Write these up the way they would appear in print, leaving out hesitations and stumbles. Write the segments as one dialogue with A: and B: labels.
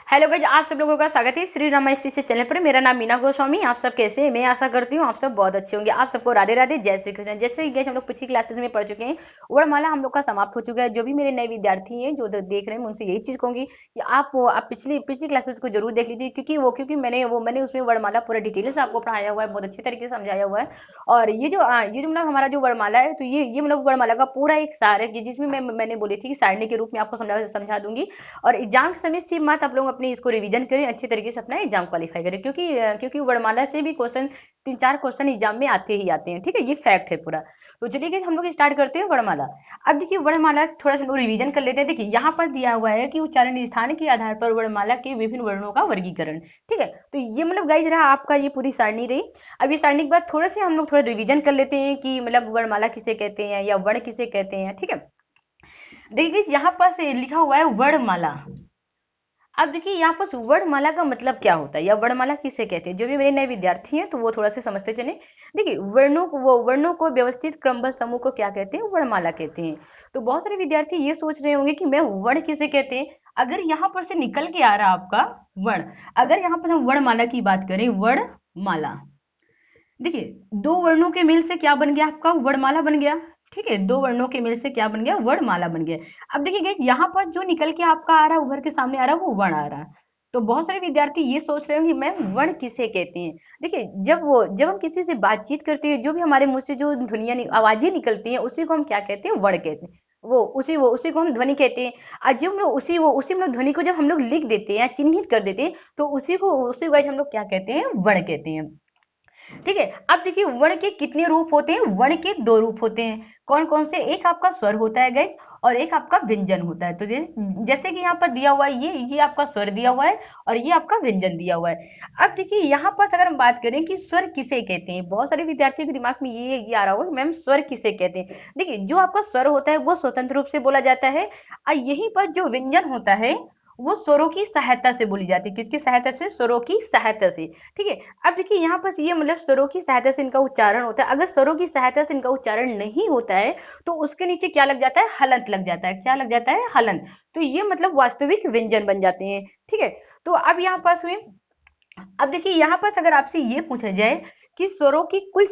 A: Hello guys, आप सब लोगों का स्वागत है श्री रामा स्पीच चैनल पर। मेरा नाम मीना गोस्वामी। आप सब कैसे हैं? मैं आशा करती हूँ आप सब बहुत अच्छे होंगे। आप सबको राधे राधे, जय श्री कृष्ण। जैसे कि गाइस हम लोग पिछली क्लासेस में पढ़ चुके हैं, वर्णमाला हम लोग का समाप्त हो चुका है। जो भी मेरे नए विद्यार्थी हैं जो देख रहे हैं, मैं उनसे यही चीज कहूंगी कि आप पिछली पिछली क्लासेस को जरूर देख लीजिए, क्योंकि मैंने उसमें वर्णमाला पूरा डिटेल से आपको पढ़ाया हुआ है, बहुत अच्छे तरीके से समझाया हुआ है। और ये जो मतलब हमारा जो वर्णमाला है, तो ये मतलब वर्णमाला का पूरा एक सार है, जिसमें मैंने बोली थी कि सारणी के रूप में आपको समझा दूंगी। और एग्जाम के समय सिर्फ मत आप लोग अपने इसको रिवीजन करें, अच्छे तरीके से अपना एग्जाम क्वालिफाई करें, क्योंकि वर्णमाला से भी क्वेश्चन 3-4 क्वेश्चन एग्जाम में आते ही आते हैं। ठीक है, ये फैक्ट है पूरा। तो चलिए guys, हम लोग स्टार्ट करते हैं वर्णमाला। अब देखिए वर्णमाला थोड़ा सा रिवीजन कर लेते हैं। देखिए यहाँ पर दिया हुआ है कि उच्चारण स्थान के आधार पर वर्णमाला के विभिन्न वर्णों का वर्गीकरण। ठीक है, तो ये मतलब गाइज रहा आपका ये पूरी सारणी रही। अब ये सारणी के बाद थोड़ा से हम लोग थोड़ा रिवीजन कर लेते हैं कि मतलब वर्णमाला किसे कहते हैं या वर्ण किसे कहते हैं। ठीक है, देखिए यहाँ पर से लिखा हुआ है वर्णमाला। अब देखिए यहाँ पर वर्णमाला का मतलब क्या होता है या वर्णमाला किसे कहते हैं। जो भी मेरे नए विद्यार्थी हैं तो वो थोड़ा सा समझते चले। देखिए वर्णों को व्यवस्थित क्रमबद्ध समूह को क्या कहते हैं? वर्णमाला कहते हैं। तो बहुत सारे विद्यार्थी ये सोच रहे होंगे कि मैं वर्ण किसे कहते हैं। अगर यहाँ पर से निकल के आ रहा आपका वर्ण, अगर यहाँ पर हम वर्णमाला की बात करें, वर्णमाला, देखिए दो वर्णों के मेल से क्या बन गया? आपका वर्णमाला बन गया। ठीक है, दो वर्णों के मेल से क्या बन गया? वर्णमाला बन गया। अब देखिए गाइस, यहाँ पर जो निकल के आपका आ रहा है, उभर के सामने आ रहा है, वो वर्ण आ रहा है। तो बहुत सारे विद्यार्थी ये सोच रहे होंगे मैम वर्ण किसे कहते हैं। देखिए जब हम किसी से बातचीत करते हैं, जो भी हमारे मुंह से जो ध्वनियां आवाजें निकलती हैं, उसी को हम क्या कहते हैं? वर्ण कहते हैं। वो उसी को हम ध्वनि कहते हैं। और जब हम लोग उसी मतलब ध्वनि को जब हम लोग लिख देते हैं या चिन्हित कर देते हैं, तो उसी को हम लोग क्या कहते हैं? वर्ण कहते हैं। ठीक है, अब देखिए वर्ण के कितने रूप होते हैं? वर्ण के दो रूप होते हैं। कौन कौन से? एक आपका स्वर होता है गाइस, और एक आपका व्यंजन होता है। तो जैसे कि यहाँ पर दिया हुआ है, ये आपका स्वर दिया हुआ है और ये आपका व्यंजन दिया हुआ है। अब देखिए यहाँ पर अगर हम बात करें कि स्वर किसे कहते हैं, बहुत सारे विद्यार्थियों के दिमाग में ये आ रहा होगा मैम स्वर किसे कहते हैं। देखिए जो आपका स्वर होता है वो स्वतंत्र रूप से बोला जाता है, और यहीं पर जो व्यंजन होता है वो स्वरों की सहायता से बोली जाती है। किसकी सहायता से? स्वरों की सहायता से। ठीक है, अब देखिए यहाँ पर ये मतलब स्वरों की सहायता से इनका उच्चारण होता है। अगर स्वरों की सहायता से इनका उच्चारण नहीं होता है, तो उसके नीचे क्या लग जाता है? हलंत लग जाता है। क्या लग जाता है? हलंत। तो ये मतलब वास्तविक व्यंजन बन जाते हैं। ठीक है, तो अब यहाँ पास हुए। अब देखिए यहाँ पास अगर आपसे ये पूछा जाए कि स्वरों की कुल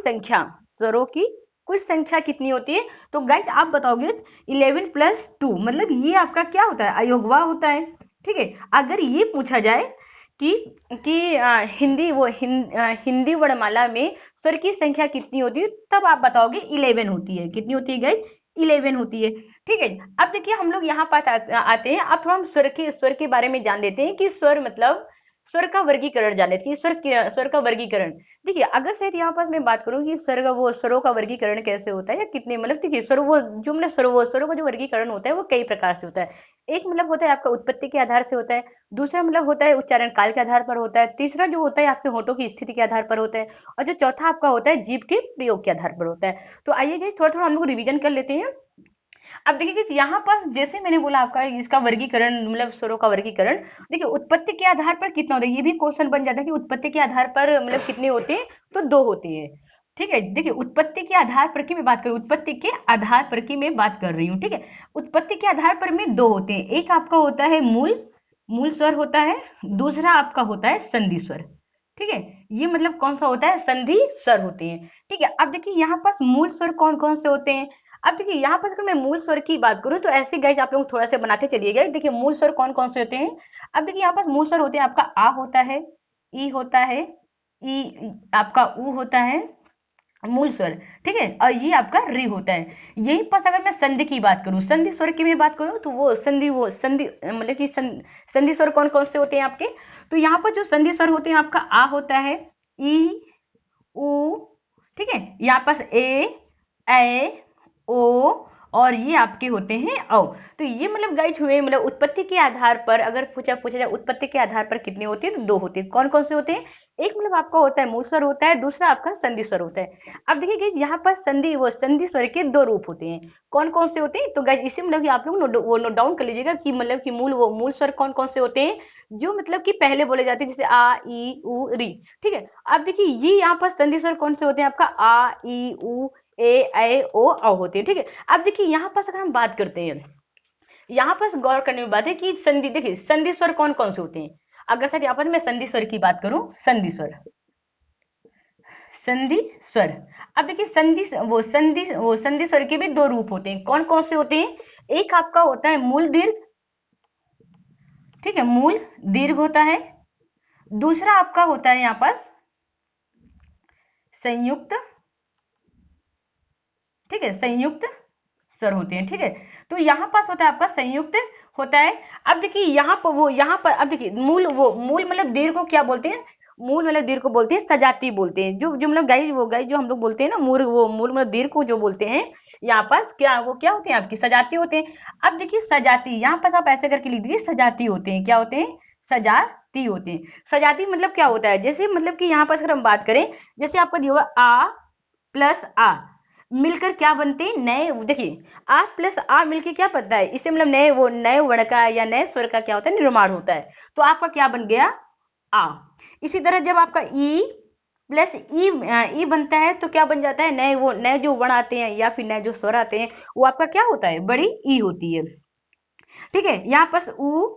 A: संख्या कितनी होती है, तो गाइस आप बताओगे 11+2, मतलब ये आपका क्या होता है? अयोगवा होता है। ठीक है, अगर ये पूछा जाए कि हिंदी वर्णमाला में स्वर की संख्या कितनी होती है, तब आप बताओगे 11 होती है। कितनी होती है गाइस? 11 होती है। ठीक है, अब देखिए हम लोग यहाँ पास आते हैं। अब थोड़ा हम स्वर के बारे में जान लेते हैं कि स्वर मतलब स्वर का वर्गीकरण जान लेते हैं। स्वर का वर्गीकरण, देखिए अगर शायद यहाँ पर मैं बात करूँ कि स्वरों का वर्गीकरण कैसे होता है या कितने, मतलब देखिए स्वरों का जो वर्गीकरण होता है वो कई प्रकार से होता है। एक मतलब होता है आपका उत्पत्ति के आधार से होता है। दूसरा मतलब होता है उच्चारण काल के आधार पर होता है। तीसरा जो होता है आपके होठों की स्थिति के आधार पर होता है। और जो चौथा आपका होता है जीभ के प्रयोग के आधार पर होता है। तो आइए गाइस थोड़ा थोड़ा हम लोग रिवीजन कर लेते हैं। अब देखिए गाइस यहाँ पर जैसे मैंने बोला आपका इसका वर्गीकरण मतलब स्वरों का वर्गीकरण, देखिए उत्पत्ति के आधार पर कितना होता है, ये भी क्वेश्चन बन जाता है कि उत्पत्ति के आधार पर मतलब कितने होते हैं, तो 2 होते हैं। ठीक है, देखिए उत्पत्ति के आधार पर की मैं बात करूं, उत्पत्ति के आधार पर की मैं बात कर रही हूँ। ठीक है, उत्पत्ति के आधार पर में 2 होते हैं। एक आपका होता है मूल मूल स्वर होता है, दूसरा आपका होता है संधि स्वर। ठीक है, ये मतलब कौन सा होता है? संधि स्वर होते हैं। ठीक है, अब देखिए यहाँ पास मूल स्वर कौन कौन से होते हैं। अब देखिए यहाँ पर अगर मैं मूल स्वर की बात करूं, तो ऐसे गाइज आप लोग थोड़ा सा बनाते चलिएगा। देखिए मूल स्वर कौन कौन से होते हैं। अब देखिए यहाँ पास मूल स्वर होते हैं, आपका आ होता है, ई होता है, ई आपका ऊ होता है, मूल स्वर। ठीक है, और ये आपका री होता है। यही पास अगर मैं संधि की बात करूं, संधि स्वर की मैं बात करूं, तो वो संधि मतलब कि संधि स्वर कौन कौन से होते हैं आपके। तो यहाँ पर जो संधि स्वर होते हैं, आपका आ होता है, ई, उ, ठीक है, यहाँ पास ए, ओ, और ये आपके होते हैं औ। तो ये मतलब गाइड हुए मतलब उत्पत्ति के आधार पर अगर पूछा जाए उत्पत्ति के आधार पर कितने होते हैं, तो 2 होते हैं। कौन कौन से होते हैं? एक मतलब आपका होता है मूल स्वर होता है, दूसरा आपका संधि स्वर होता है। अब देखिए गाइस यहाँ पर संधि स्वर के 2 रूप होते हैं। कौन कौन से होते हैं? तो गाइस इसी मतलब कि आप लोग नोट डाउन कर लीजिएगा कि मतलब कि मूल स्वर कौन कौन से होते हैं, जो मतलब कि पहले बोले जाते हैं, जैसे आ, ई, उ, री। ठीक है, अब देखिए ये यहाँ पर संधि स्वर कौन से होते हैं? आपका आ, ई, उ, ए, ओ, औ होते हैं। ठीक है, अब देखिए यहाँ पर अगर हम बात करते हैं, यहाँ पर गौर करने की बात है कि संधि, देखिए संधि स्वर कौन कौन से होते हैं। अगर सर यहाँ पर मैं संधि स्वर की बात करूं, संधि स्वर, संधि स्वर। अब देखिए संधि स्वर के भी दो रूप होते हैं। कौन कौन से होते हैं? एक आपका होता है मूल दीर्घ, ठीक है, मूल दीर्घ होता है। दूसरा आपका होता है यहाँ पास संयुक्त, ठीक है, संयुक्त स्वर होते हैं, ठीक है। तो यहाँ पास होता है आपका संयुक्त होता है। अब देखिए यहाँ पर अब देखिए मूल मतलब दीर्घ को क्या बोलते हैं? मूल मतलब दीर्घ को बोलते हैं सजाती बोलते हैं। जो जो मतलब गाइस जो हम लोग बोलते हैं ना मूल मतलब दीर्घ को जो बोलते हैं यहाँ पास क्या होते हैं आपकी सजाती होते हैं। अब देखिए सजाती, यहाँ पास आप ऐसे करके लिख दीजिए सजाती होते हैं। क्या होते हैं? सजाती होते हैं। सजाती मतलब क्या होता है? जैसे मतलब कि यहाँ पास अगर हम बात करें, जैसे आपका दिया होगा आ प्लस आ मिलकर क्या बनते हैं? नए। देखिए आ प्लस आ मिलकर क्या बनता है? इससे मतलब नए वर्ण का या नए स्वर का क्या होता है? निर्माण होता है। तो आपका क्या बन गया? आ। इसी तरह जब आपका ई प्लस ई बनता है तो क्या बन जाता है? नए जो वर्ण आते हैं या फिर नए जो स्वर आते हैं वो आपका क्या होता है? बड़ी ई होती है, ठीक है। यहाँ पास उ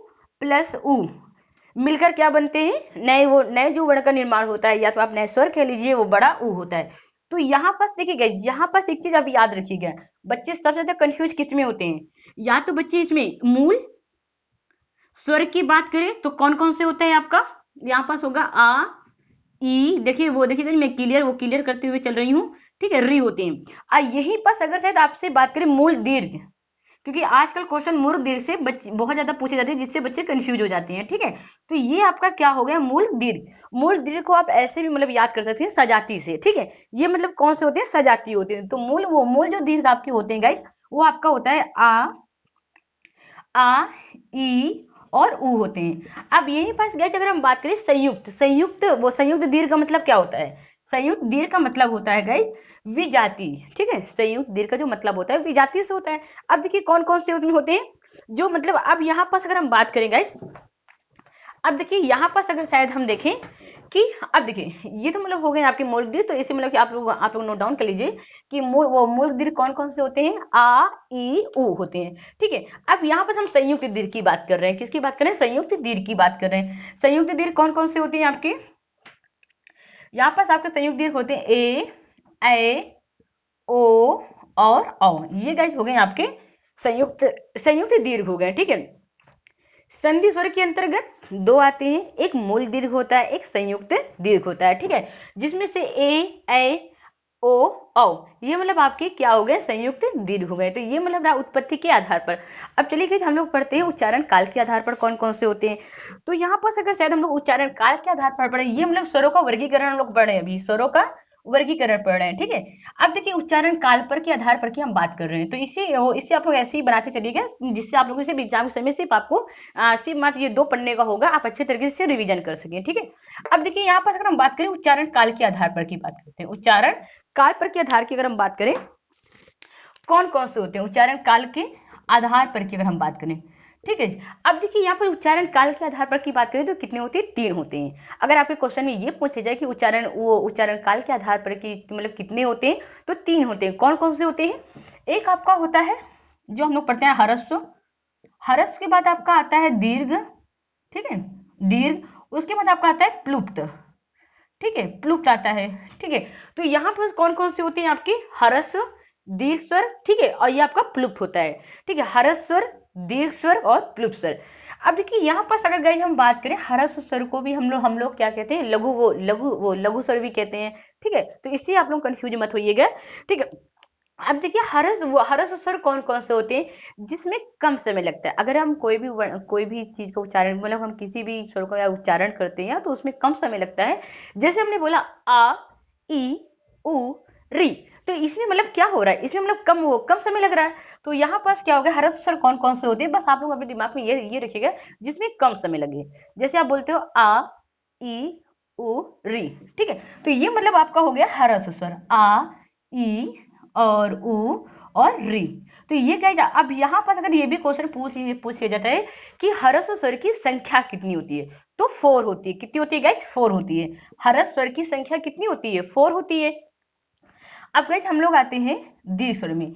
A: प्लस उ मिलकर क्या बनते हैं? नए जो वर्ण का निर्माण होता है, या तो आप नए स्वर कह लीजिए, वो बड़ा उ होता है। तो यहाँ पास देखिएगा, यहाँ पास एक चीज आप याद रखिएगा, बच्चे सबसे ज्यादा कंफ्यूज किस में होते हैं? या तो बच्चे इसमें मूल स्वर की बात करें तो कौन कौन से होता है आपका? यहाँ पास होगा आ ई, देखिए मैं क्लियर करते हुए चल रही हूँ, ठीक है, री होते हैं। यही पास अगर शायद आपसे बात करें मूल दीर्घ, क्योंकि आजकल क्वेश्चन मूल दीर्घ से बच्चे बहुत ज्यादा पूछे जाते हैं, जिससे बच्चे कंफ्यूज हो जाते हैं, ठीक है। तो ये आपका क्या हो गया? मूल दीर्घ। मूल दीर्घ को आप ऐसे भी मतलब याद कर सकते हैं सजाती से, ठीक है। ये मतलब कौन से होते हैं? सजाती होते हैं। तो मूल जो दीर्घ आपके होते हैं गाइज, वो आपका होता है आ ई और उ होते हैं। अब यही पास गाइज अगर हम बात करें संयुक्त दीर्घ का मतलब क्या होता है? संयुक्त दीर्घ का मतलब होता है गाइज विजाती, ठीक है। संयुक्त दीर्घ का जो मतलब होता है विजाती से होता है। अब देखिए कौन कौन से उसमें होते हैं जो मतलब, अब यहाँ पास अगर हम बात करें गाइज, अब देखिए यहाँ पास अगर शायद हम देखें कि, अब देखिए ये तो मतलब हो गए आपके मूल दीर्घ। तो इसे मतलब कि आप लोग नोट डाउन कर लीजिए कि मूल दीर्घ कौन कौन से होते हैं? आ ई उ होते हैं, ठीक है। अब यहाँ पर हम संयुक्त दीर्घ की बात कर रहे हैं। किसकी बात कर रहे हैं? संयुक्त दीर्घ की बात कर रहे हैं। संयुक्त दीर्घ कौन कौन से होते हैं आपके? यहाँ पास आपके संयुक्त दीर्घ होते हैं ए ओ और औ। ये गाइज हो गए आपके संयुक्त दीर्घ हो गए, ठीक है। संधि स्वर के अंतर्गत दो आते हैं, एक मूल दीर्घ होता है, एक संयुक्त दीर्घ होता है, ठीक है। जिसमें से ए ओ औ ये मतलब आपके क्या हो गए? संयुक्त दीर्घ हो गए। तो ये मतलब उत्पत्ति के आधार पर। अब चलिए हम लोग पढ़ते हैं उच्चारण काल के आधार पर कौन कौन से होते हैं। तो यहाँ पर अगर शायद हम लोग उच्चारण काल के आधार पर पढ़े, ये मतलब स्वरों का वर्गीकरण हम लोग पढ़ रहे हैं, अभी स्वरों का वर्गीकरण पढ़ रहे हैं, ठीक है। अब देखिए उच्चारण काल पर के आधार पर की हम बात कर रहे हैं, तो इससे आप लोग ऐसे ही बनाते चलिएगा, जिससे आप लोगों से एग्जाम के समय सिर्फ आपको सिर्फ मात्र ये दो पढ़ने का होगा, आप अच्छे तरीके से रिवीजन कर सकें, ठीक है। अब देखिए यहाँ पर अगर हम बात करें उच्चारण काल के आधार पर की बात करते हैं। उच्चारण काल पर के आधार की अगर हम बात करें, कौन कौन से होते हैं उच्चारण काल के आधार पर की अगर हम बात करें, ठीक है। अब देखिए यहाँ पर उच्चारण काल के आधार पर की बात करें तो कितने होते हैं? 3 होते हैं। अगर आपके क्वेश्चन में ये पूछा जाए कि उच्चारण काल के आधार पर की मतलब कितने होते हैं, तो 3 होते हैं। कौन कौन से होते हैं? एक आपका होता है जो हम लोग पढ़ते हैं हरस्व, हरस्व के बाद आपका आता है दीर्घ, ठीक है, दीर्घ। उसके बाद आपका आता है प्लुप्त, ठीक है, प्लुप्त आता है, ठीक है। तो यहाँ पर कौन कौन से होते हैं आपके? हरस्व, दीर्घ स्वर, ठीक है, और ये आपका प्लुप्त होता है, ठीक है। हरस्व स्वर, दीर्घ स्वर और प्लुप्त स्वर। अब देखिए यहाँ पर अगर गाइस हम बात करें, हरस्व स्वर को भी हम लोग क्या कहते हैं? लघु स्वर भी कहते हैं, ठीक है। तो इससे आप लोग कंफ्यूज मत होइएगा, ठीक है। अब देखिए हरस्व स्वर कौन कौन से होते हैं? जिसमें कम समय लगता है। अगर हम कोई भी चीज का उच्चारण मतलब हम किसी भी स्वर का उच्चारण करते हैं तो उसमें कम समय लगता है। जैसे हमने बोला आ ई उ री, तो इसमें मतलब क्या हो रहा है? इसमें मतलब कम समय लग रहा है। तो यहाँ पास क्या हो गया? हरस्व स्वर कौन कौन से होते हैं? बस आप लोग अपने दिमाग में ये रखिएगा जिसमें कम समय लगे। जैसे आप बोलते हो आ ई उ री, ठीक है। तो ये मतलब आपका हो गया हरस्व स्वर, आ ई और उ और री। तो ये गाइस, अब यहाँ पर अगर ये भी क्वेश्चन पूछ लिया जाता है कि हरस्व स्वर की संख्या कितनी होती है, तो 4 होती है। कितनी होती है गाइस? 4 होती है। हरस्व स्वर की संख्या कितनी होती है? 4 होती है। अब गाइस हम लोग आते हैं दीर्घ स्वर में।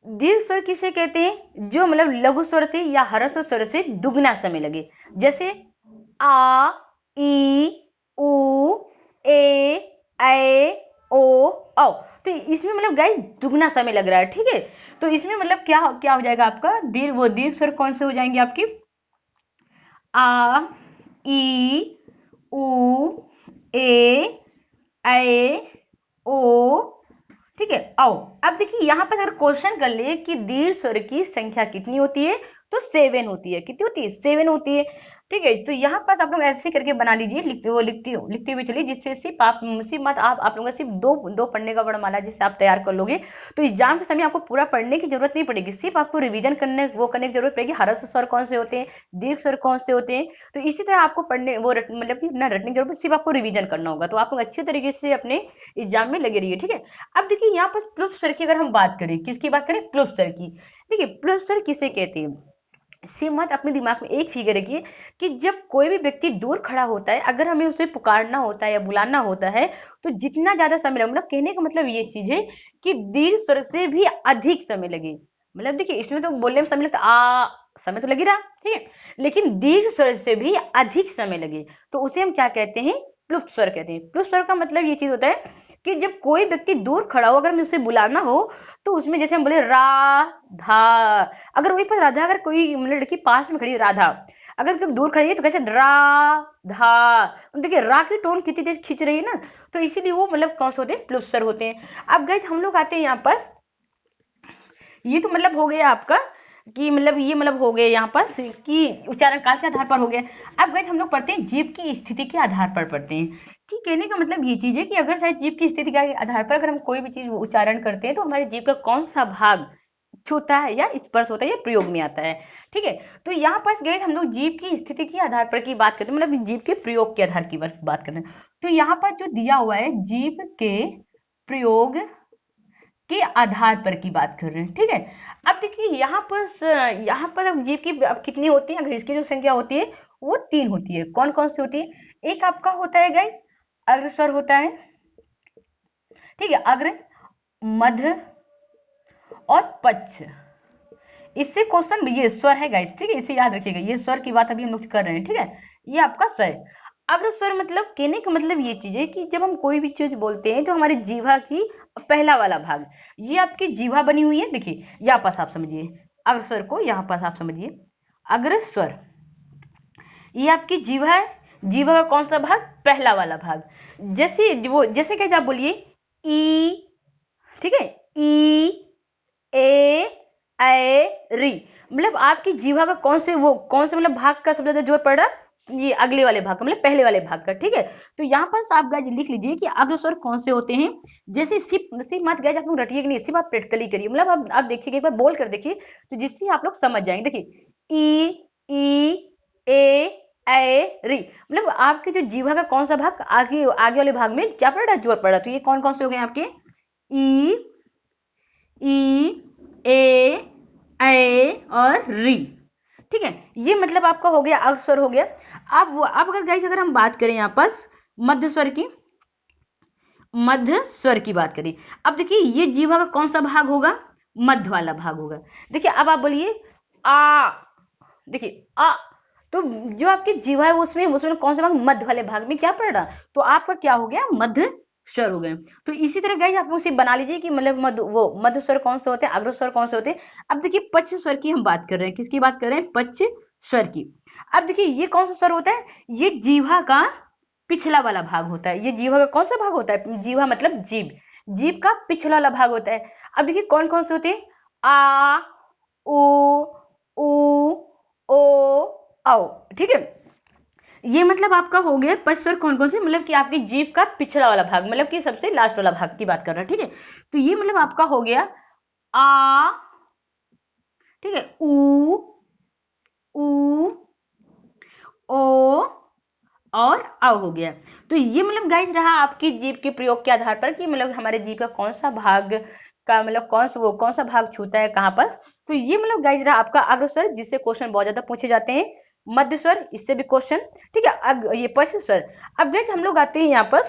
A: दीर्घ स्वर किसे कहते हैं? जो मतलब लघु स्वर से या हरस्व स्वर से दुगना समय लगे। जैसे आ, ई, उ, ए, ओ, औ। तो इसमें मतलब गाइस दुगना समय लग रहा है, ठीक है। तो इसमें मतलब क्या क्या हो जाएगा आपका दीर्घ स्वर कौन से हो जाएंगे आपकी? आ, ई, उ, ए, ओ, ठीक है, आओ। अब देखिए यहाँ पर अगर क्वेश्चन कर ले कि दीर्घ स्वर की संख्या कितनी होती है, तो 7 होती है। कितनी होती है? 7 होती है, ठीक है। तो यहाँ पर आप लोग ऐसे करके बना लीजिए, लिखते हुए चलिए, जिससे सिर्फ मत आप लोगों का सिर्फ दो पढ़ने का वर्णमाला जिसे आप तैयार कर लोगे, तो एग्जाम के समय आपको पूरा पढ़ने की जरूरत नहीं पड़ेगी, सिर्फ आपको रिवीजन करने की जरूरत पड़ेगी। ह्रस्व स्वर कौन से होते हैं, दीर्घ स्वर कौन से होते हैं, तो इसी तरह आपको पढ़ने मतलब कि ना रटने की जरूरत, सिर्फ आपको रिवीजन करना होगा। तो आप लोग अच्छी तरीके से अपने एग्जाम में लगे रहिए, ठीक है। अब देखिए यहाँ पर प्लुप स्वर की अगर हम बात करें, किसकी बात करें? प्लुप स्वर की। देखिए प्लुप स्वर किसे कहते हैं? मत अपने दिमाग में एक फिगर रखिए कि जब कोई भी व्यक्ति दूर खड़ा होता है, अगर हमें उसे पुकारना होता है या बुलाना होता है, तो जितना ज्यादा समय लगे, मतलब कहने का मतलब ये चीज है कि दीर्घ स्वर से भी अधिक समय लगे। मतलब देखिए इसमें तो बोलने में समय लगता आ, समय तो लग ही रहा, ठीक है, लेकिन दीर्घ स्वर से भी अधिक समय लगे, तो उसे हम क्या कहते हैं? प्लुप्त स्वर कहते हैं। प्लुप्त स्वर का मतलब ये चीज होता है कि जब कोई व्यक्ति दूर खड़ा हो, अगर हमें उसे बुलाना हो, तो उसमें जैसे हम बोले राधा, अगर वही पर राधा, अगर कोई मतलब लड़की पास में खड़ी है राधा, अगर कभी दूर खड़ी है तो कैसे राधा, देखिए रा की टोन कितनी तेज खींच रही है ना, तो इसीलिए वो मतलब कौन से होते हैं? प्लुप्त स्वर होते हैं। अब गाइस हम लोग आते हैं यहाँ पर, ये तो मतलब हो गया आपका कि मतलब ये मतलब हो गया यहाँ पर कि उच्चारण काल के आधार पर हो गया। अब गाइस हम लोग पढ़ते हैं जीव की स्थिति के आधार पर पढ़ते हैं, कि कहने का मतलब ये चीज है कि अगर शायद जीव की स्थिति के आधार पर अगर हम कोई भी चीज उच्चारण करते हैं, तो हमारे जीव का कौन सा भाग छूता है या स्पर्श होता है या प्रयोग में आता है, ठीक है। तो यहाँ पर गाइस हम लोग जीव की स्थिति के आधार पर की बात करते हैं, मतलब जीव के प्रयोग के आधार की बात करते हैं। तो यहाँ पर जो दिया हुआ है जीव के प्रयोग के आधार पर की बात कर रहे हैं, ठीक है। अब देखिए यहाँ पर अब जीव की अब कितनी होती है? अगर इसकी जो संख्या होती है वो 3 होती है। कौन कौन सी होती है? एक आपका होता है गाइस अग्रस्वर होता है, ठीक है, अग्र, मध्य और पच्छ। इससे क्वेश्चन, ये स्वर है गाइस, ठीक है, इसे याद रखिएगा, ये स्वर की बात अभी हम लोग कर रहे हैं, ठीक है। ये आपका स्वर है। अग्रस्वर मतलब कहने का मतलब ये चीज है कि जब हम कोई भी चीज बोलते हैं तो हमारी जीवा की पहला वाला भाग, ये आपकी जीवा बनी हुई है, देखिए यहाँ पास आप समझिए अग्रस्वर को, यहाँ पास आप समझिए अग्रस्वर, ये आपकी जीवा है। जीवा का कौन सा भाग? पहला वाला भाग। जैसे कैसे आप बोलिए ई, ठीक है, ई, री, मतलब आपकी जीवा का कौन से मतलब भाग का सबसे ज्यादा जोर पड़ रहा है? ये अगले वाले भाग का, मतलब पहले वाले भाग का, ठीक है। तो यहाँ पर आप गाइस लिख लीजिए कि अग्रस्वर कौन से होते हैं। जैसे सिर्फ मत गाइस आप लोग रटिए कि नहीं, सिर्फ आप प्रैक्टिकली करिए, मतलब आप देखिए एक बार बोल कर देखिए, तो जिससे आप लोग समझ जाएंगे। देखिए ई, री, मतलब आपके जो जीवा का कौन सा भाग आगे आगे वाले भाग में क्या पड़ रहा है? जोर पड़ रहा है। तो ये कौन कौन से हो गए आपके? ई, ए और री, ठीक है। ये मतलब आपका हो गया अग्रस्वर हो गया। अब अगर गाइस अगर हम बात करें यहाँ पर मध्य स्वर की, बात करें, अब देखिए ये जीवा का कौन सा भाग होगा? मध्य वाला भाग होगा। देखिए अब आप बोलिए आ, देखिए आ, तो जो आपकी जीवा है उसमें कौन सा भाग? मध्य वाले भाग में क्या पड़ रहा? तो आपका क्या हो गया? मध्य स्वर हो गए। तो इसी तरह गाइस आप लोग सिर्फ बना लीजिए कि मतलब मध्य स्वर कौन से होते हैं, अग्र स्वर कौन से होते हैं। अब देखिए पच्छ स्वर की हम बात कर रहे हैं, किसकी बात कर रहे हैं? पच्छ स्वर की। अब देखिए ये कौन सा स्वर होता है? ये जीवा का पिछला वाला भाग होता है। ये जीवा का कौन सा भाग होता है? जीवा मतलब जीभ का पिछला वाला भाग होता है। अब देखिए कौन कौन से होते हैं? आ, उ, ओ, आओ, ठीक है। ये मतलब आपका हो गया पच्छ स्वर कौन कौन से, मतलब कि आपकी जीभ का पिछला वाला भाग, मतलब कि सबसे लास्ट वाला भाग की बात कर रहा है, ठीक है। तो ये मतलब आपका हो गया आ, ठीक है, उ, ओ और आओ हो गया। तो ये मतलब गाइस रहा आपकी जीभ के प्रयोग के आधार पर कि मतलब हमारे जीभ का कौन सा भाग का मतलब कौन सा भाग छूता है कहां पर। तो ये मतलब गाइस रहा आपका अग्रस्वर, जिससे क्वेश्चन बहुत ज्यादा पूछे जाते हैं। मध्य स्वर, इससे भी क्वेश्चन, ठीक है। ये पश्च स्वर। अब गाइस हम लोग आते हैं यहाँ पर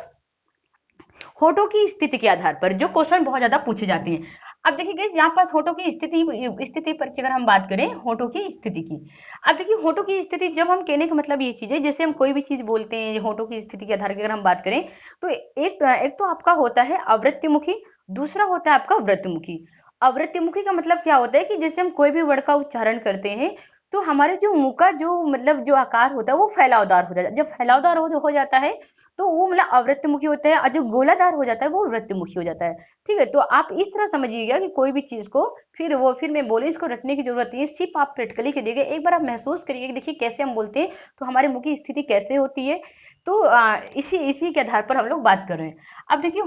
A: होठों की स्थिति के आधार पर, जो क्वेश्चन बहुत ज्यादा पूछे जाते हैं। अब देखिए गाइस यहाँ पास होठों की स्थिति पर की अगर हम बात करें होठों की स्थिति की। अब देखिए होठों की स्थिति, जब हम कहने का मतलब ये चीज है, जैसे हम कोई भी चीज बोलते हैं होठों की स्थिति के आधार पर अगर हम बात करें, तो एक तो आपका होता है अवृत्तिमुखी, दूसरा होता है आपका वृत्तमुखी। अवृत्तिमुखी का मतलब क्या होता है कि जैसे हम कोई भी वर्ड का उच्चारण करते हैं, तो हमारे जो मुंह का जो मतलब जो आकार होता है वो फैलावदार हो जाता है। जब फैलावदार हो जाता है तो वो मतलब अवृत्तमुखी होता है, और जो गोलादार हो जाता है वो वृत्तमुखी हो जाता है। ठीक है, तो आप इस तरह समझिएगा कि कोई भी चीज को फिर मैं बोले इसको रटने की जरूरत नहीं है, सिर्फ आप प्रैक्टिकली करिएगा, एक बार आप महसूस करिए कि देखिए कैसे हम बोलते हैं तो हमारे मुंह की स्थिति कैसे होती है। तो इसी इसी के आधार पर हम लोग बात कर रहे हैं। अब देखिए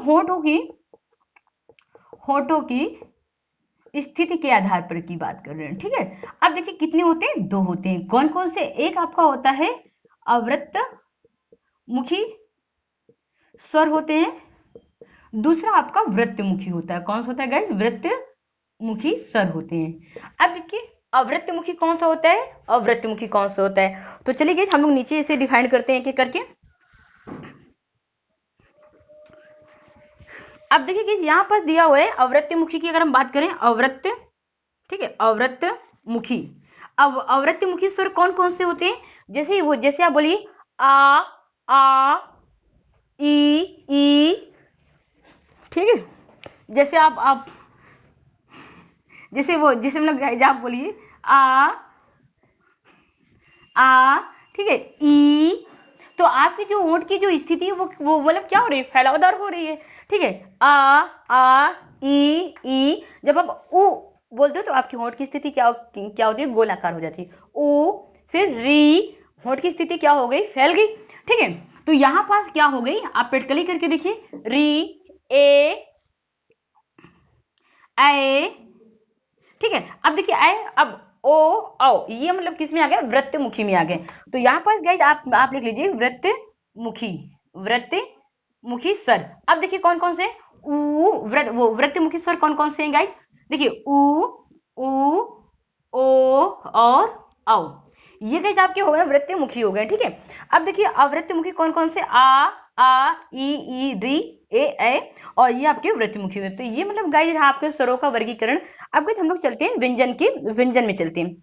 A: होठों की स्थिति के आधार पर की बात कर रहे हैं। ठीक है, अब देखिए कितने होते हैं, दो होते हैं। कौन कौन से? एक आपका होता है अवृत्त मुखी स्वर होते हैं, दूसरा आपका वृत्तमुखी होता है। कौन सा होता है गाइस? वृत्तमुखी स्वर होते हैं। अब देखिए अवृत्तमुखी कौन सा होता है, अवृत्तमुखी कौन सा होता है, तो चलिए गाइस हम लोग नीचे इसे डिफाइन करते हैं कि करके। अब देखिए गाइस यहाँ पर दिया हुआ है अवृत्तमुखी की अगर हम बात करें, अवृत्त, ठीक है, अवृत्तमुखी। अब अवृत्तमुखी स्वर कौन कौन से होते हैं? जैसे आप बोलिए आ ई, ठीक है, जैसे आप जैसे मतलब आप बोलिए आ, ठीक है, ई, तो आपकी जो होंठ की जो स्थिति है वो मतलब क्या हो रही है, फैलावदार हो रही है। ठीक है, आ ई, जब आप उ बोलते हो तो आपकी होंठ की स्थिति क्या होती है, गोलाकार हो जाती है। उ, फिर री, होंठ की स्थिति क्या हो गई, फैल गई। ठीक है, तो यहां पास क्या हो गई, आप पेटकली करके देखिए, री, ए, ठीक है। अब देखिए अब ओ, औ, ये मतलब किस में आ गया, वृत्तमुखी में आ गए। तो यहाँ पर गाइस आप लिख लीजिए वृत्तमुखी स्वर। अब देखिए कौन कौन से, वृत्तमुखी स्वर कौन कौन से हैं गाइस? देखिए उ, ओ और औ, ये गाइस आपके हो गए वृत्तमुखी हो गए। ठीक है, अब देखिए अवृत्तमुखी कौन कौन से, आ ई, री, ए, और ये आपके वृत्तमुखी होते हैं। तो ये मतलब गाइस रहा आपके स्वरों का वर्गीकरण। अब गाइस हम लोग चलते हैं व्यंजन में चलते हैं।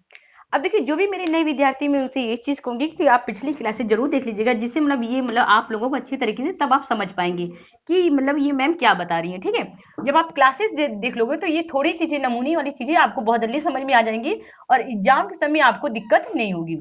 A: अब देखिए जो भी मेरे नए विद्यार्थी, मैं उनसे ये चीज कहूंगी कि आप पिछली क्लासेस जरूर देख लीजिएगा, जिससे मतलब ये मतलब आप लोगों को अच्छी तरीके से तब आप समझ पाएंगे कि मतलब ये मैम क्या बता रही है। ठीक है, जब आप क्लासेस देख लोगे तो ये थोड़ी चीजें, नमूने वाली चीजें आपको बहुत जल्दी समझ में आ जाएंगी और एग्जाम के समय आपको दिक्कत नहीं होगी।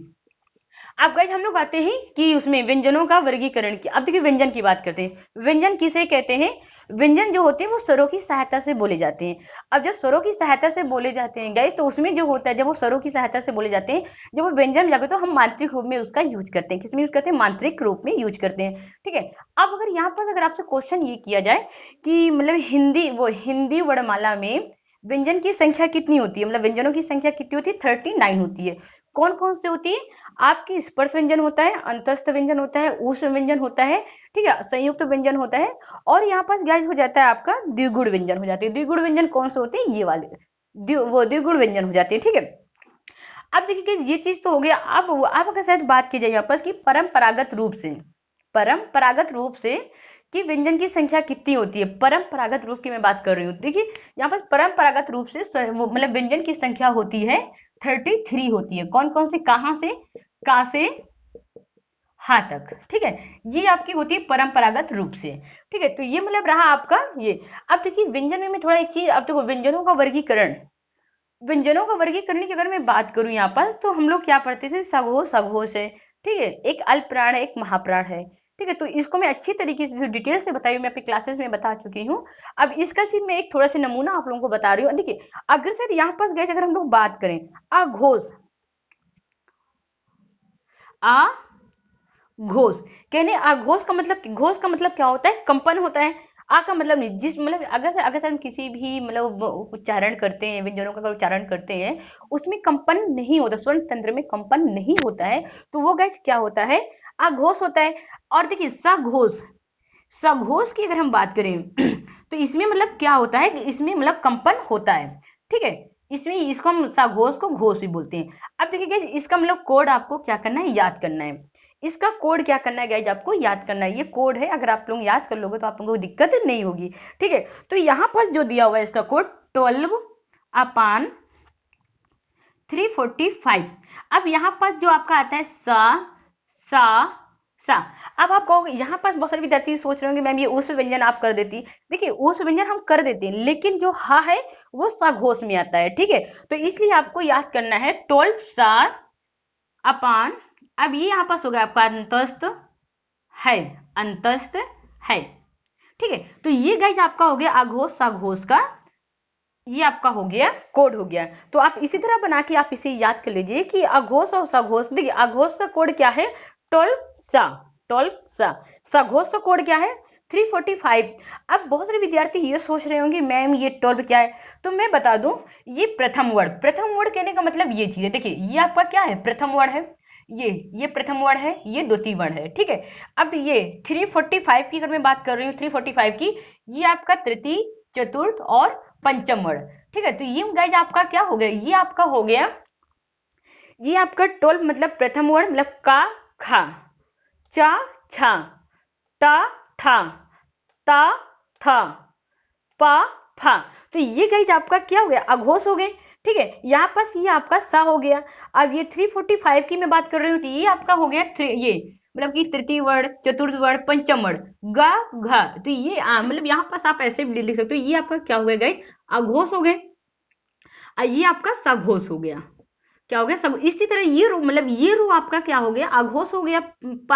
A: अब गाइस हम लोग आते हैं कि उसमें व्यंजनों का वर्गीकरण की। अब देखिए व्यंजन की बात करते हैं। व्यंजन किसे कहते हैं? व्यंजन जो होते हैं वो स्वरों की सहायता से बोले जाते हैं। अब जब स्वरों की सहायता से बोले जाते हैं गाइस, तो उसमें जो होता है, जब वो स्वरों की सहायता से बोले जाते हैं, जब वो व्यंजन जाते तो हम मांत्रिक रूप में उसका यूज करते हैं। किसमें यूज करते हैं? मांत्रिक रूप में यूज करते हैं। ठीक है, अब अगर यहाँ पर अगर आपसे क्वेश्चन ये किया जाए कि मतलब हिंदी वर्णमाला में व्यंजन की संख्या कितनी होती है, मतलब व्यंजनों की संख्या कितनी होती है? 39 होती है। कौन कौन से होती है? आपकी स्पर्श व्यंजन होता है, अंतस्थ व्यंजन होता है, ऊष्म व्यंजन होता है, ठीक है, संयुक्त व्यंजन होता है, और यहाँ पास गाइस हो जाता है आपका द्विगुण व्यंजन हो जाते हैं। द्विगुण व्यंजन कौन से होते हैं? ये वाले वो द्विगुण व्यंजन हो जाते हैं। ठीक है, अब देखिए गाइस ये चीज तो हो गया। अब अगर शायद बात की जाए यहाँ पास कि परंपरागत रूप से कि व्यंजन की संख्या कितनी होती है, परंपरागत रूप की मैं बात कर रही हूँ। देखिए यहाँ पर परंपरागत रूप से मतलब व्यंजन की संख्या होती है 33 होती है। कौन कौन से? कहां से? का से हा तक। ठीक है, ये आपकी होती है परंपरागत रूप से। ठीक है, तो ये मतलब रहा आपका ये। अब देखिए व्यंजन में थोड़ा एक चीज, अब देखो व्यंजनों का वर्गीकरण की अगर मैं बात करूं यहाँ पर, तो हम लोग क्या पढ़ते थे? सघोष है, ठीक है, एक अल्प प्राण है, एक महाप्राण है। ठीक है, तो इसको मैं अच्छी तरीके से डिटेल से बताई, मैं अपनी क्लासेस में बता चुकी हूँ। अब इसका सिर्फ मैं एक थोड़ा सा नमूना आप लोगों को बता रही हूँ। देखिए अगर से यहाँ पास गए, अगर हम लोग बात करें अघोष, घोष, कहने घोष का मतलब क्या होता है? कंपन होता है। आ का मतलब नहीं, जिस मतलब अगर से हम किसी भी मतलब उच्चारण करते हैं, व्यंजनों का उच्चारण करते हैं, उसमें कंपन नहीं होता, स्वर्ण तंत्र में कंपन नहीं होता है, तो वो गाइस क्या होता है? अघोष होता है। और देखिए सघोष की अगर हम बात करें तो इसमें मतलब क्या होता है कि इसमें मतलब कंपन होता है। ठीक है, इसको हम सघोष को घोष भी बोलते हैं। अब देखिए गाइस इसका मतलब कोड आपको क्या करना है? याद करना है। इसका कोड क्या करना है गाइज, आपको याद करना है। ये कोड है, अगर आप लोग याद कर लोगे तो आप लोगों को दिक्कत नहीं होगी, ठीक है। तो यहाँ पर जो दिया हुआ है इसका कोड 12/345। अब यहाँ पर जो आपका आता है सा। अब आप कहोगे, यहाँ पर बहुत सारे विद्यार्थी सोच रहे होंगे मैम ये उस व्यंजन आप कर देती। देखिए उस व्यंजन हम कर देते हैं, लेकिन जो हा है वो सा घोष में आता है, ठीक है। तो इसलिए आपको याद करना है 12 सा अपान, अब ये यहाँ पास हो गया आपका अंतस्थ है, अंतस्थ है, ठीक है। तो ये गाइज आपका हो गया अघोष साघोष का, ये आपका हो गया कोड हो गया। तो आप इसी तरह बना के आप इसे याद कर लीजिए कि अघोष और सघोष। देखिए अघोष का कोड क्या है 12 सा, सघोष का कोड क्या है 345। अब बहुत सारे विद्यार्थी ये सोच रहे होंगे मैम ये 12 क्या है, तो मैं बता दूं ये प्रथम वर्ड, प्रथम वर्ड कहने का मतलब ये चीज है। देखिए ये आपका क्या है, प्रथम वर्ड है, ये प्रथम वर्ड है, ये द्वितीय वर्ड है, ठीक है। अब ये 345 की अगर मैं बात कर रही हूँ 345 की, ये आपका तृतीय चतुर्थ और पंचम वर्ड, ठीक है। तो ये गाइज आपका क्या हो गया, ये आपका हो गया, ये आपका 12 मतलब प्रथम वर्ड, मतलब का खा, चा छा, टा ठा, ता था, पा फा। तो ये गाइज आपका क्या हो गया, अघोष हो गए, ठीक है। यहाँ पास ये आपका सा हो गया। अब ये 345 की मैं बात कर रही हूँ, तो ये आपका हो गया ये मतलब कि तृतीय वर्ण, चतुर्थ वर्ण, पंचम वर्ण, गा घा। तो ये मतलब यहाँ पास आप ऐसे भी लिख सकते हो, ये आपका क्या हो गया गाइज, अघोष हो गए। ये आपका सघोष हो गया, क्या हो गया सब। इसी तरह ये रो मतलब ये रो आपका क्या हो गया, अघोष हो गया।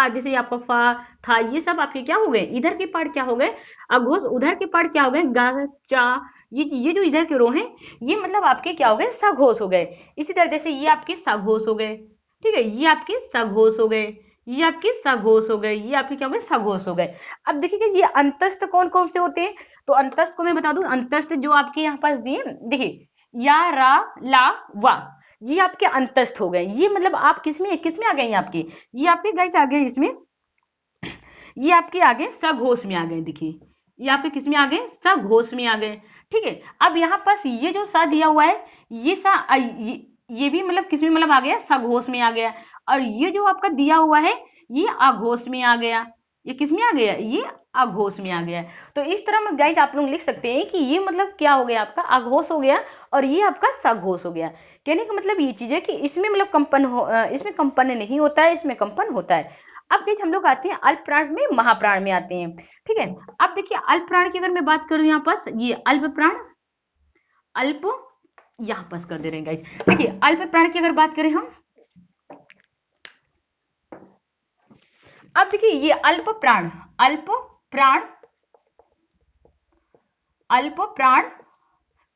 A: जैसे आपका फा था, ये सब आपके क्या हो गए, इधर के पार्ट क्या हो गए अघोष, उधर के पार्ट क्या हो गए गा चा। ये जो इधर के रो हैं ये मतलब आपके क्या हो गए, सघोष हो गए। इसी तरह जैसे ये आपके सघोष हो गए, ठीक है, ये आपके सघोष हो गए, ये आपके सघोष हो गए, ये आपके क्या हो गए, सघोष हो गए। अब देखिए ये अंतस्थ कौन कौन से होते हैं, तो अंतस्थ को मैं बता दूं, अंतस्थ जो आपके यहाँ पास दिए देखिए या रा ला वा, ये आपके अंतस्थ हो गए। ये मतलब आप किसमें किसमें आ गए, ये आपके, ये आपके गाइस आ गए इसमें, ये आपके आगे सघोष में आ गए। देखिए ये आपके किसमें आ गए, सघोष में आ गए, ठीक है। अब यहाँ पास ये जो सा दिया हुआ है, ये सा ये भी मतलब किसमें मतलब आ गया, सघोष में आ गया। और ये जो आपका दिया हुआ है ये अघोष में आ गया, ये किसमें आ गया, ये अघोष में आ गया। तो इस तरह में गाइस आप लोग लिख सकते हैं कि ये मतलब क्या हो गया, आपका अघोष हो गया और ये आपका सघोष हो गया। कहने का मतलब ये चीज है कि इसमें मतलब कंपन इसमें कंपन नहीं होता है, इसमें कंपन होता है। अब देखिए हम लोग आते हैं अल्प प्राण में महाप्राण में आते हैं, ठीक है। अब देखिए अल्प प्राण की अगर मैं बात करूं, यहाँ पास ये अल्प प्राण, अल्प यहाँ पास कर दे रहे हैं गाइस। देखिए अल्प प्राण की अगर बात करें हम, अब देखिए ये अल्प प्राण, अल्प प्राण, अल्प प्राण,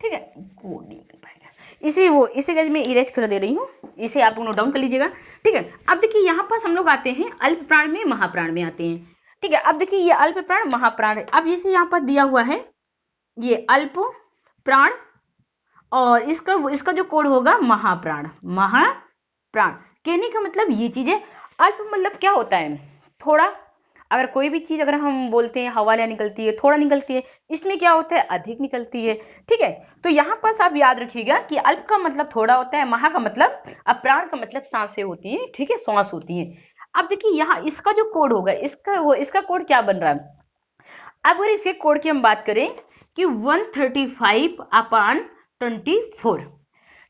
A: ठीक है, कोड नहीं बन पाएगा इसे गाइस मैं इरेज कर दे रही हूँ, इसे आप नोट डाउन कर लीजिएगा, ठीक है। अब देखिए यहाँ पास हम लोग आते हैं अल्प प्राण में महाप्राण में आते हैं, ठीक है। अब देखिए ये अल्प प्राण महाप्राण है। अब इसे यहाँ पर दिया हुआ है ये अल्प प्राण और इसका जो कोड होगा महाप्राण, महाप्राण। कहने का मतलब ये चीज है, अल्प मतलब क्या होता है, थोड़ा। अगर कोई भी चीज अगर हम बोलते हैं हवा निकलती है, थोड़ा निकलती है, इसमें क्या होता है अधिक निकलती है, ठीक है। तो यहाँ पर आप याद रखिएगा कि अल्प का मतलब थोड़ा होता है, महा का मतलब, अब प्राण का मतलब सांसें होती है, ठीक है, श्वास होती है। अब देखिए यहाँ इसका जो कोड होगा, इसका कोड क्या बन रहा है। अब अगर इसके कोड की हम बात करें कि 135/24,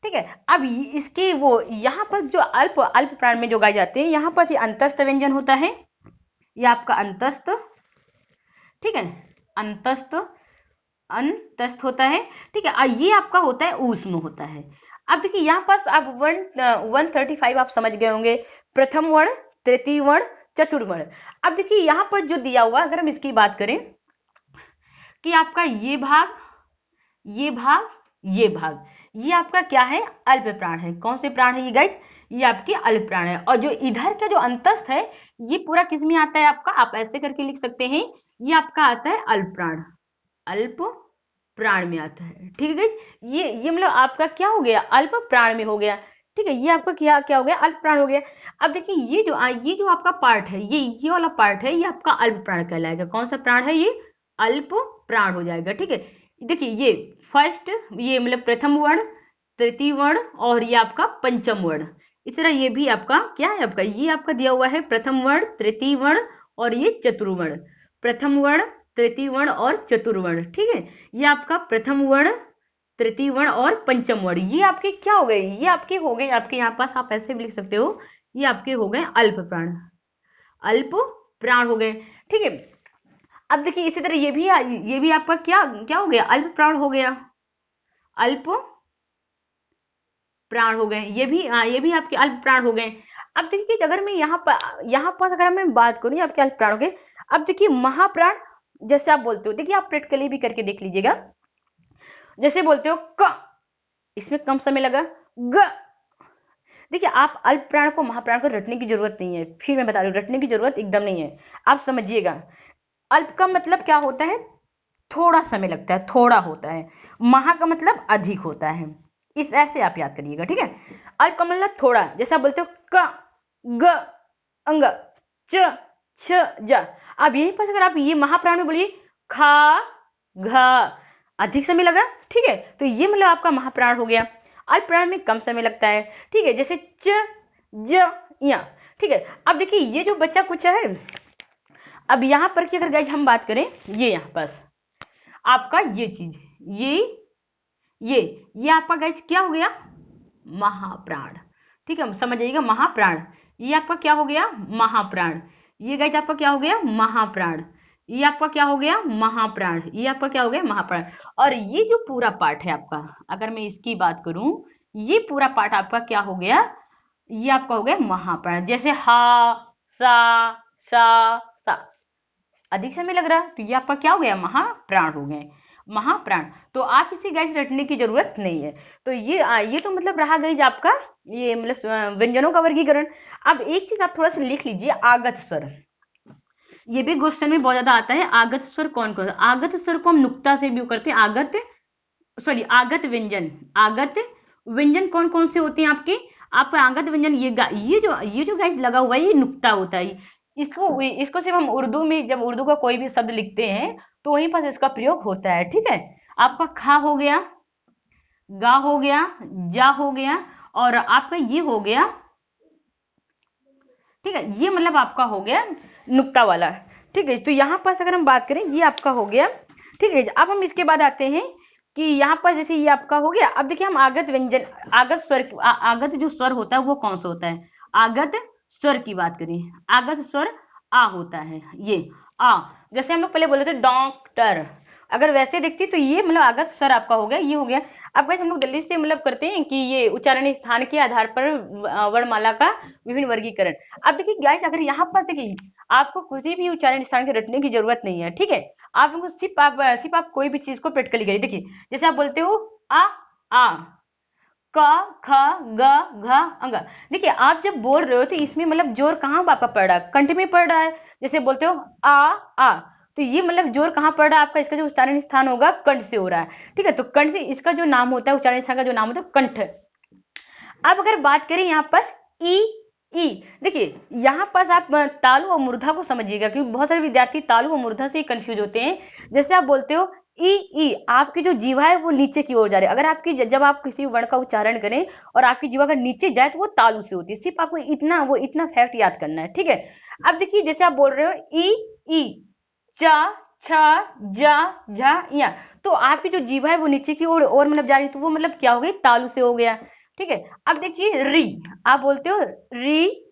A: ठीक है। अब इसके वो यहाँ पर जो अल्प प्राण में जो गाए जाते हैं, यहाँ पर अंतस्थ व्यंजन होता है, ये आपका अंतस्थ, ठीक है, अंतस्थ अंतस्थ होता है, ठीक है। ये आपका होता है ऊष्म होता है। अब देखिए यहाँ पास आप 135 आप समझ गए होंगे, प्रथम वर्ण, तृतीय वर्ण, चतुर्थ वर्ण। अब देखिए यहाँ पर जो दिया हुआ, अगर हम इसकी बात करें कि आपका ये भाग, ये भाग, ये भाग, ये आपका क्या है, अल्प प्राण है। कौन से प्राण है ये गाइज, ये आपके अल्प प्राण है। और जो इधर का जो अंतस्थ है, ये पूरा किस में आता है आपका, आप ऐसे करके लिख सकते हैं, ये आपका आता है अल्प प्राण, अल्प प्राण में आता है, ठीक है गाइज। ये मतलब आपका क्या हो गया, अल्प प्राण में हो गया, ठीक है। ये आपका क्या क्या हो गया, अल्प प्राण हो गया। अब देखिए ये जो आपका पार्ट है, ये वाला पार्ट है, ये आपका अल्प प्राण कहलाएगा। कौन सा प्राण है, ये अल्प प्राण हो जाएगा, ठीक है। देखिए ये फर्स्ट, ये मतलब प्रथम वर्ण, तृतीय वर्ण और ये आपका पंचम वर्ण, इस तरह ये भी आपका क्या है, आपका ये आपका दिया हुआ है प्रथम वर्ण, तृतीय वर्ण और ये चतुर्वर्ण। प्रथम वर्ण, तृतीय वर्ण और चतुर्वर्ण, ठीक है। ये आपका प्रथम वर्ण, तृतीय वर्ण और पंचम वर्ण, ये आपके क्या हो गए, ये आपके हो गए, आपके यहाँ पास आप ऐसे भी लिख सकते हो, ये आपके हो गए अल्प प्राण, अल्प प्राण हो गए, ठीक है। अब देखिए इसी तरह ये भी आपका क्या क्या हो गया, अल्प प्राण हो गया, अल्प प्राण हो गए, ये भी आपके अल्प प्राण हो गए। अब देखिए कि अगर मैं यहाँ पर अगर मैं बात करूँ आपके अल्प प्राण हो गए। अब देखिए महाप्राण, जैसे आप बोलते हो, देखिए आप प्रैक्टिकली भी करके देख लीजिएगा। जैसे बोलते हो क, इसमें कम समय लगा, ग। देखिए आप अल्प प्राण को महाप्राण को रटने की जरूरत नहीं है, फिर मैं बता रही हूँ, रटने की जरूरत एकदम नहीं है। आप समझिएगा, अल्प का मतलब क्या होता है, थोड़ा समय लगता है, थोड़ा होता है। महा का मतलब अधिक होता है, इस ऐसे आप याद करिएगा, ठीक है। अल्प का मतलब थोड़ा, जैसे आप बोलते हो क, ग, अंग, च, छ, ज। अब यहीं पर अगर आप ये महाप्राण में बोलिए खा, घ, अधिक समय लगा, ठीक है, तो ये मतलब आपका महाप्राण हो गया। अल्प प्राण में कम समय लगता है, ठीक है, जैसे च, ज, या, ठीक है। अब देखिए ये जो बच्चा कुछ है, अब यहां पर की अगर गाइज हम बात करें, ये यहां पास आपका ये चीज, ये आपका गाइज क्या हो गया, महाप्राण, ठीक है, समझ जाइएगा, महाप्राण। ये आपका क्या हो गया, महाप्राण। ये गाइज आपका क्या हो गया, महाप्राण। ये आपका क्या हो गया, महाप्राण। ये आपका क्या हो गया, महाप्राण। और ये जो पूरा पार्ट है आपका, अगर मैं इसकी बात करूं, ये पूरा पार्ट आपका क्या हो गया, ये आपका हो गया महाप्राण। जैसे हा, सा, अधिक समय लग रहा, तो ये आपका क्या हो गया, महाप्राण हो गए, महाप्राण। तो आप इसे गाइस रटने की जरूरत नहीं है। तो ये तो मतलब रहा गाइस आपका ये मतलब व्यंजनों का वर्गीकरण। अब एक चीज आप थोड़ा सा लिख लीजिए, आगत स्वर। ये भी क्वेश्चन में बहुत ज्यादा आता है, आगत स्वर कौन कौन, आगत स्वर को हम नुक्ता से भी करते हैं, आगत व्यंजन, आगत व्यंजन कौन कौन से होते हैं आपका आगत व्यंजन, ये जो गाइस लगा हुआ है, ये नुक्ता होता है। इसको सिर्फ हम उर्दू में, जब उर्दू का कोई भी शब्द लिखते हैं तो वहीं पास इसका प्रयोग होता है, ठीक है। आपका खा हो गया, गा हो गया, जा हो गया, और आपका ये हो गया, ठीक है, ये मतलब आपका हो गया नुक्ता वाला, ठीक है। तो यहाँ पास अगर हम बात करें, ये आपका हो गया, ठीक है। अब हम इसके बाद आते हैं कि यहाँ पर जैसे ये आपका हो गया। अब देखिए हम आगत व्यंजन, आगत स्वर, आगत जो स्वर होता है वो कौन सा होता है, आगत स्वर की बात करें, आगत स्वर आ होता है, ये आ। जैसे हम लोग पहले बोले थे डॉक्टर, अगर वैसे देखती तो ये मतलब आगत स्वर आपका हो गया, ये हो गया। अब वैसे हम लोग जल्दी से मतलब करते हैं कि ये उच्चारण स्थान के आधार पर वर्णमाला का विभिन्न वर्गीकरण। अब देखिए गाइस, अगर यहाँ पर देखिए आपको किसी भी उच्चारण स्थान के रटने की जरूरत नहीं है, ठीक है। आपको सिर्फ आप कोई भी चीज को प्रैक्टिकली करिए। देखिए जैसे आप बोलते हो आ, क, ख, ग, घ, अंग। देखिए आप जब बोल रहे हो तो इसमें मतलब जोर कहाँ आपका पड़ रहा है, कंठ में पड़ रहा है। जैसे बोलते हो आ, तो ये मतलब जोर कहाँ पड़ रहा है आपका, इसका जो उच्चारण स्थान होगा कंठ से हो रहा है, ठीक है। तो कंठ से इसका जो नाम होता है, उच्चारण स्थान का जो नाम होता है कंठ। अब अगर बात करें यहाँ पर ई, देखिए यहाँ पास आप तालु और मूर्धा को समझिएगा, क्योंकि बहुत सारे विद्यार्थी तालु और मूर्धा से कंफ्यूज होते हैं। जैसे आप बोलते हो ई, आपकी जो जीवा है वो नीचे की ओर जा रही है। अगर आपकी जब आप किसी वर्ण का उच्चारण करें और आपकी जीवा अगर नीचे जाए तो वो तालु से होती है। सिर्फ आपको इतना फैक्ट याद करना है, ठीक है। अब देखिए जैसे आप बोल रहे हो ई, चा, छा, जा, झा, या, तो आपकी जो जीवा है वो नीचे की ओर और मतलब जा रही है, तो वो मतलब क्या हो गई, तालु से हो गया, ठीक है। अब देखिए री, आप बोलते हो री,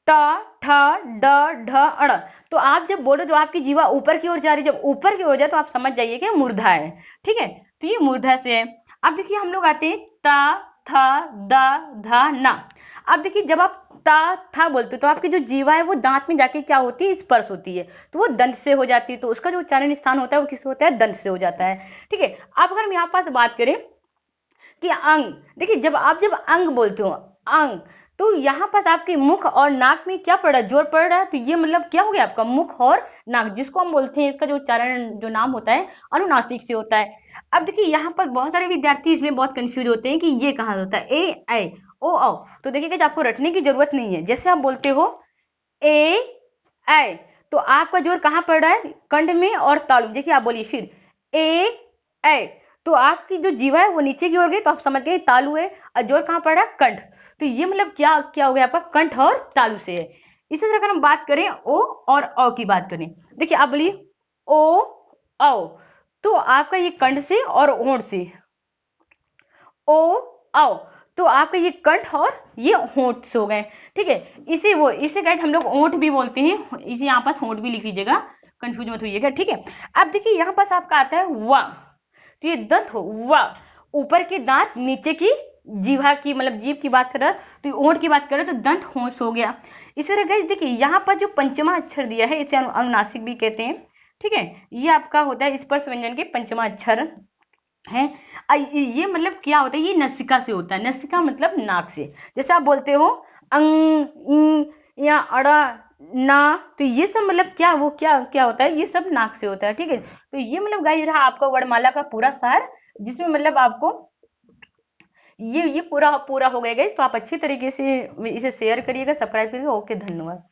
A: टा, ठा, ड, ढ, अड़, तो आप जब बोल रहे हो तो आपकी जीवा ऊपर की ओर जा रही है। जब ऊपर की ओर जाए तो आप समझ जाइए कि मूर्धा है, ठीक है। तो ये मूर्धा से है। अब देखिए हम लोग आते हैं ता, था, दा, धा, ना। अब देखिए जब आप ता, था बोलते हो तो आपकी जो जीवा है वो दांत में जाके क्या होती है, स्पर्श होती है, तो वो दंत से हो जाती है। तो उसका जो उच्चारण स्थान होता है वो किससे होता है, दंत से हो जाता है, ठीक है। अब अगर हम यहाँ पास बात करें कि अंग, देखिए जब अंग बोलते हो, अंग, तो यहाँ पास आपके मुख और नाक में क्या पड़ रहा है, जोर पड़ रहा है। तो ये मतलब क्या हो गया आपका मुख और नाक, जिसको हम बोलते हैं, इसका जो उच्चारण जो नाम होता है अनुनासिक से होता है। अब देखिए यहाँ पर बहुत सारे विद्यार्थी इसमें बहुत कंफ्यूज होते हैं कि ये कहाँ होता है, ए, ऐ, ओ, औ। तो देखिए आपको रटने की जरूरत नहीं है। जैसे आप बोलते हो ए, ऐ, तो आपका जोर कहाँ पड़ रहा है, कंठ में और तालु। देखिए आप बोलिए फिर ए, ऐ, तो आपकी जो जीवा है वो नीचे की ओर गई, तो आप समझ गए तालु है, और जोर कहाँ पड़ रहा है, कंठ। तो ये मतलब क्या क्या हो गया आपका कंठ और तालु से है। इसी तरह अगर हम बात करें ओ और औ की बात करें, देखिए आप बोलिए ओ औ, तो आपका ये कंठ से और होंठ से, ओ औ, तो आपका ये कंठ और ये होंठ से हो गए, ठीक है। इसे गाइस हम लोग होंठ भी बोलते हैं, इसे यहाँ पास होंठ भी लिख लीजिएगा, कंफ्यूज मत होइएगा, ठीक है। अब देखिए यहाँ पास आपका आता है वा, तो ये दंत हो वा, ऊपर के दांत, नीचे की जीवा की मतलब जीभ की बात कर रहा, तो होंठ की बात करें तो दंत होंठ हो गया। इसी तरह गाइस देखिए यहाँ पर जो पंचमा अक्षर दिया है इसे अनुनासिक भी कहते हैं, ठीक है। ये आपका होता है स्पर्श व्यंजन के पंचमा अक्षर है। ये मतलब क्या होता है, ये नसिका से होता है, नसिका मतलब नाक से। जैसे आप बोलते हो अंग ई या अड़ा ना, तो ये सब मतलब क्या वो क्या क्या होता है, ये सब नाक से होता है, ठीक है। तो ये मतलब गाइस रहा आपका वर्णमाला का पूरा सार, जिसमें मतलब आपको ये पूरा पूरा हो गया गाइस। तो आप अच्छी तरीके से इसे शेयर करिएगा, सब्सक्राइब करिएगा। ओके, धन्यवाद।